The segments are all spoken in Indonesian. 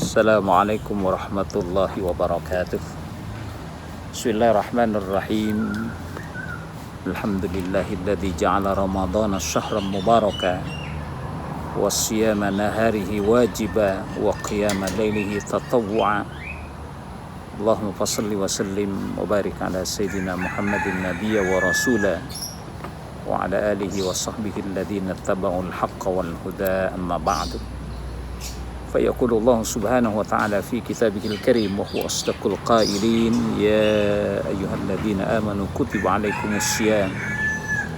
Assalamualaikum warahmatullahi wabarakatuh. Bismillahirrahmanirrahim. Alhamdulillahilladzi ja'ala ramadhana syahran mubaraka wa siyama naharihi wajiba wa qiyama lailihi tatawwu'a. Allahumma fassalli wa sallim wa barik ala sayyidina Muhammadin nabiyya wa rasula wa ala alihi wa sahbihi alladhina ittaba'ul haqqa wal huda, amma ba'du. فيقول الله سبحانه وتعالى في كتابه الكريم وهو أصدق القائلين: يا أيها الذين آمنوا كتب عليكم الصيام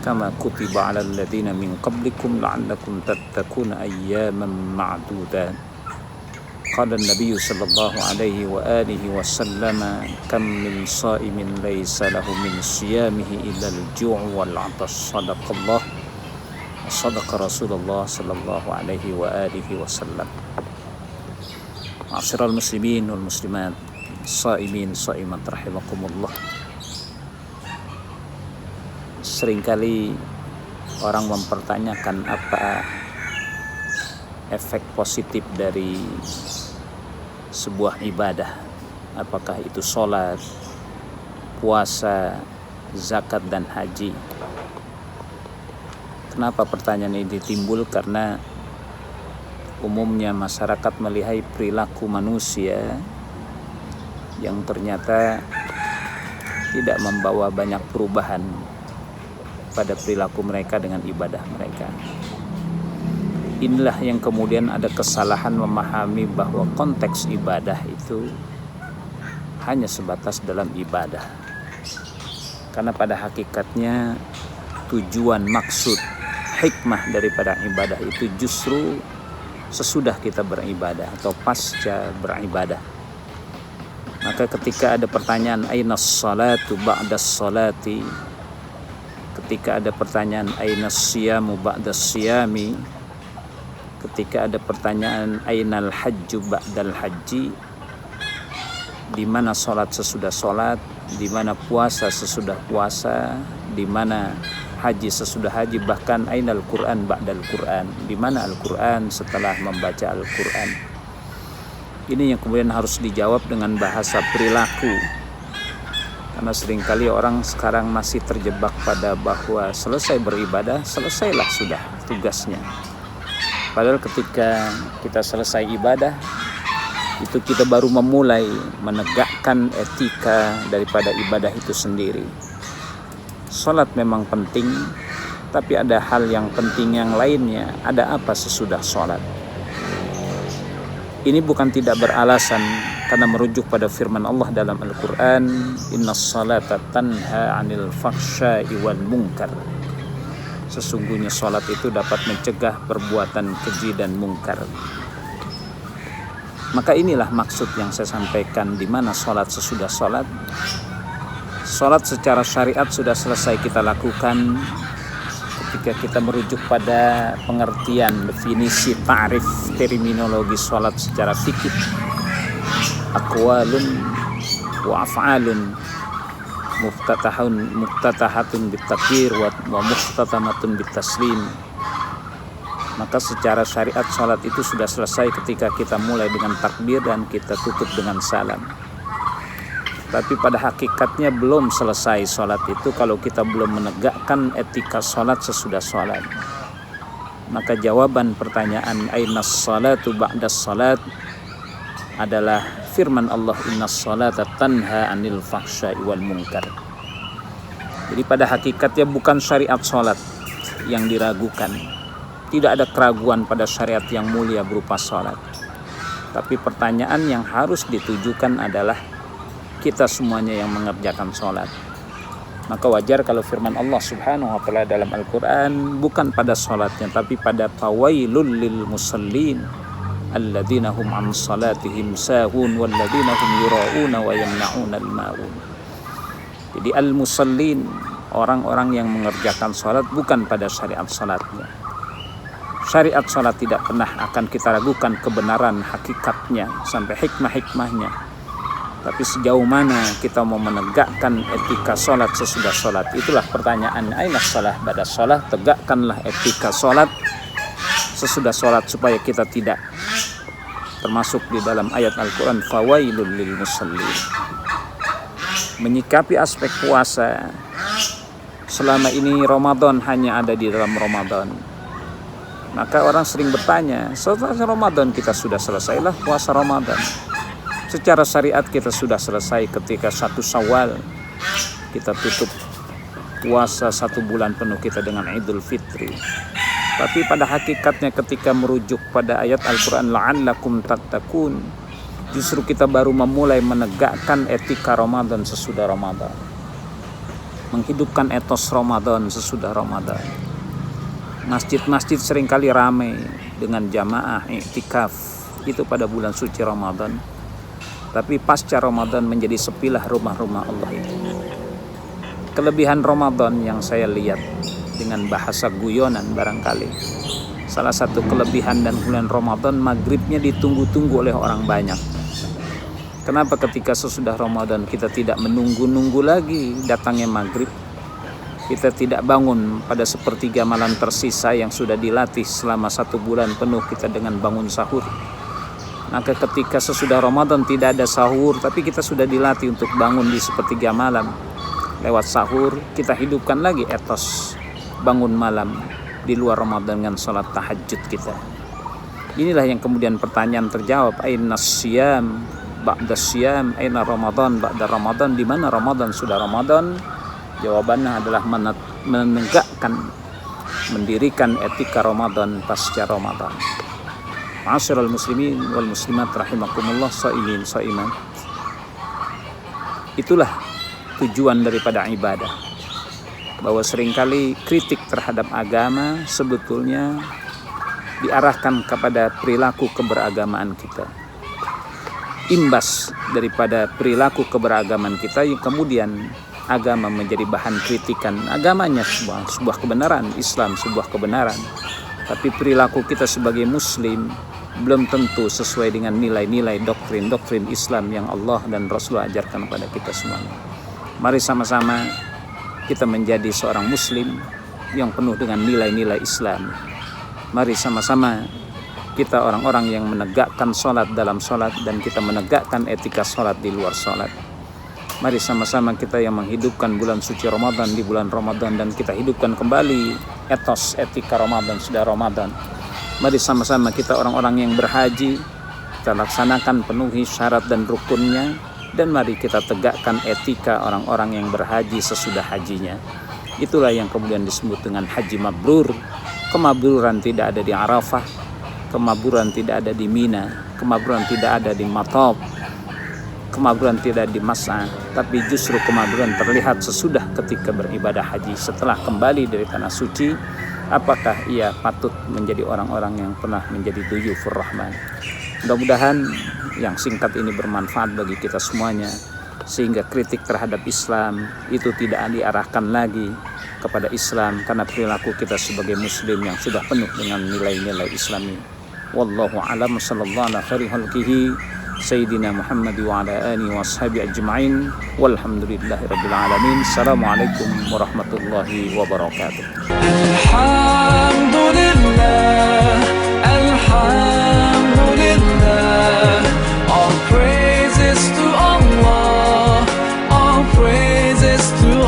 كما كتب على الذين من قبلكم لعلكم تتقون أياما معدودات. قال النبي صلى الله عليه وآله وسلم: كم من صائم ليس له من صيامه إلا الجوع والعطش. صدق الله وصدق رسول الله صلى الله عليه وآله وسلم. Ma'asyiral muslimin wal muslimat, shaimin shaimat rahimakumullah. Seringkali orang mempertanyakan apa efek positif dari sebuah ibadah, apakah itu sholat, puasa, zakat dan haji. Kenapa pertanyaan ini timbul? Karena umumnya masyarakat melihat perilaku manusia yang ternyata tidak membawa banyak perubahan pada perilaku mereka dengan ibadah mereka. Inilah yang kemudian ada kesalahan memahami bahwa konteks ibadah itu hanya sebatas dalam ibadah. Karena pada hakikatnya tujuan, maksud, hikmah daripada ibadah itu justru sesudah kita beribadah atau pasca beribadah. Maka ketika ada pertanyaan ainas salatu ba'das salati, ketika ada pertanyaan ainas siyamu ba'das siyami, ketika ada pertanyaan ainal hajju ba'dal haji, di mana salat sesudah salat, di mana puasa sesudah puasa, di mana haji sesudah haji, bahkan ainal Quran ba'dal Quran, di mana Al-Quran setelah membaca Al-Quran. Ini yang kemudian harus dijawab dengan bahasa perilaku. Karena seringkali orang sekarang masih terjebak pada bahwa selesai beribadah, selesailah sudah tugasnya. Padahal ketika kita selesai ibadah, itu kita baru memulai menegakkan etika daripada ibadah itu sendiri. Salat memang penting, tapi ada hal yang penting yang lainnya. Ada apa sesudah salat? Ini bukan tidak beralasan, karena merujuk pada firman Allah dalam Al-Quran, innas salata tanha 'anil fahsya'i wal munkar. Sesungguhnya salat itu dapat mencegah perbuatan keji dan mungkar. Maka inilah maksud yang saya sampaikan, di mana salat sesudah salat. Salat secara syariat sudah selesai kita lakukan ketika kita merujuk pada pengertian, definisi, ta'rif, terminologi salat secara fikih. Aqwalun wa af'alun muftatahatun bitakbir wa muftatamatun bitaslim. Maka secara syariat salat itu sudah selesai ketika kita mulai dengan takbir dan kita tutup dengan salam. Tapi pada hakikatnya belum selesai sholat itu kalau kita belum menegakkan etika sholat sesudah sholat. Maka jawaban pertanyaan ainas salatu ba'das salat adalah firman Allah, innas salata tanha 'anil fahsya'i wal munkar. Jadi pada hakikatnya bukan syariat sholat yang diragukan. Tidak ada keraguan pada syariat yang mulia berupa sholat. Tapi pertanyaan yang harus ditujukan adalah kita semuanya yang mengerjakan sholat. Maka wajar kalau firman Allah subhanahu wa ta'ala dalam Al-Quran bukan pada sholatnya, tapi pada fawailul lil musallin alladzina hum an salatihim sahun walladzina hum yura'una wa yamna'una al-ma'un. Jadi al-musallin, orang-orang yang mengerjakan sholat bukan pada syariat sholatnya. Syariat sholat tidak pernah akan kita ragukan kebenaran hakikatnya sampai hikmah-hikmahnya. Tapi sejauh mana kita mau menegakkan etika sholat sesudah sholat, itulah pertanyaan ainas salah ba'da sholat. Tegakkanlah etika sholat sesudah sholat supaya kita tidak termasuk di dalam ayat Al-Quran, fawailul lil musallin. Menyikapi aspek puasa, selama ini Ramadan hanya ada di dalam Ramadan, maka orang sering bertanya, setelah Ramadan kita sudah selesailah puasa Ramadan. Secara syariat kita sudah selesai ketika 1 Syawal kita tutup puasa 1 bulan penuh kita dengan Idul Fitri. Tapi pada hakikatnya ketika merujuk pada ayat Al-Quran, la'allakum tattaqun, justru kita baru memulai menegakkan etika Ramadan sesudah Ramadan, menghidupkan etos Ramadan sesudah Ramadan. Masjid-masjid seringkali ramai dengan jamaah iktikaf itu pada bulan suci Ramadan, tapi pasca Ramadan menjadi sepilah rumah-rumah Allah itu. Kelebihan Ramadan yang saya lihat dengan bahasa guyonan barangkali, salah satu kelebihan dan bulan Ramadan, maghribnya ditunggu-tunggu oleh orang banyak. Kenapa ketika sesudah Ramadan kita tidak menunggu-nunggu lagi datangnya maghrib? Kita tidak bangun pada sepertiga malam tersisa yang sudah dilatih selama 1 bulan penuh kita dengan bangun sahur. Maka ketika sesudah Ramadan tidak ada sahur, tapi kita sudah dilatih untuk bangun di sepertiga malam. Lewat sahur kita hidupkan lagi etos bangun malam di luar Ramadan dengan sholat tahajud kita. Inilah yang kemudian pertanyaan terjawab, aina siyam ba'da siyam, aina Ramadan ba'da Ramadan, di mana Ramadan sudah Ramadan? Jawabannya adalah menegakkan, mendirikan etika Ramadan pasca Ramadan. Ma'asyiral muslimin wal muslimat rahimakumullah, shaimin shaiman. Itulah tujuan daripada ibadah, bahwa seringkali kritik terhadap agama sebetulnya diarahkan kepada perilaku keberagamaan kita. Imbas daripada perilaku keberagaman kita yang kemudian agama menjadi bahan kritikan. Agamanya sebuah kebenaran, Islam sebuah kebenaran, tapi perilaku kita sebagai muslim belum tentu sesuai dengan nilai-nilai doktrin Islam yang Allah dan Rasul ajarkan kepada kita semuanya. Mari sama-sama kita menjadi seorang muslim yang penuh dengan nilai-nilai Islam. Mari sama-sama kita orang-orang yang menegakkan sholat dalam sholat, dan kita menegakkan etika sholat di luar sholat. Mari sama-sama kita yang menghidupkan bulan suci Ramadan di bulan Ramadan, dan kita hidupkan kembali etos etika Ramadan sudah Ramadan. Mari sama-sama kita orang-orang yang berhaji, kita laksanakan penuhi syarat dan rukunnya, dan mari kita tegakkan etika orang-orang yang berhaji sesudah hajinya. Itulah yang kemudian disebut dengan haji mabrur. Kemabruran tidak ada di Arafah, kemabruran tidak ada di Mina, kemabruran tidak ada di Matab, kemabruran tidak di Mas'a, tapi justru kemabruran terlihat sesudah ketika beribadah haji. Setelah kembali dari tanah suci, apakah ia patut menjadi orang-orang yang pernah menjadi duyufur rahman. Mudah-mudahan yang singkat ini bermanfaat bagi kita semuanya, sehingga kritik terhadap Islam itu tidak diarahkan lagi kepada Islam, karena perilaku kita sebagai muslim yang sudah penuh dengan nilai-nilai Islami. Wallahu a'lam, sallallahu ala khairi khalqihi sayyidina Muhammad wa ala alihi wa ashabi ajma'in, walhamdulillahi rabbil alamin. Assalamualaikum warahmatullahi wabarakatuh. Alhamdulillah, alhamdulillah, all praises to Allah, all praises to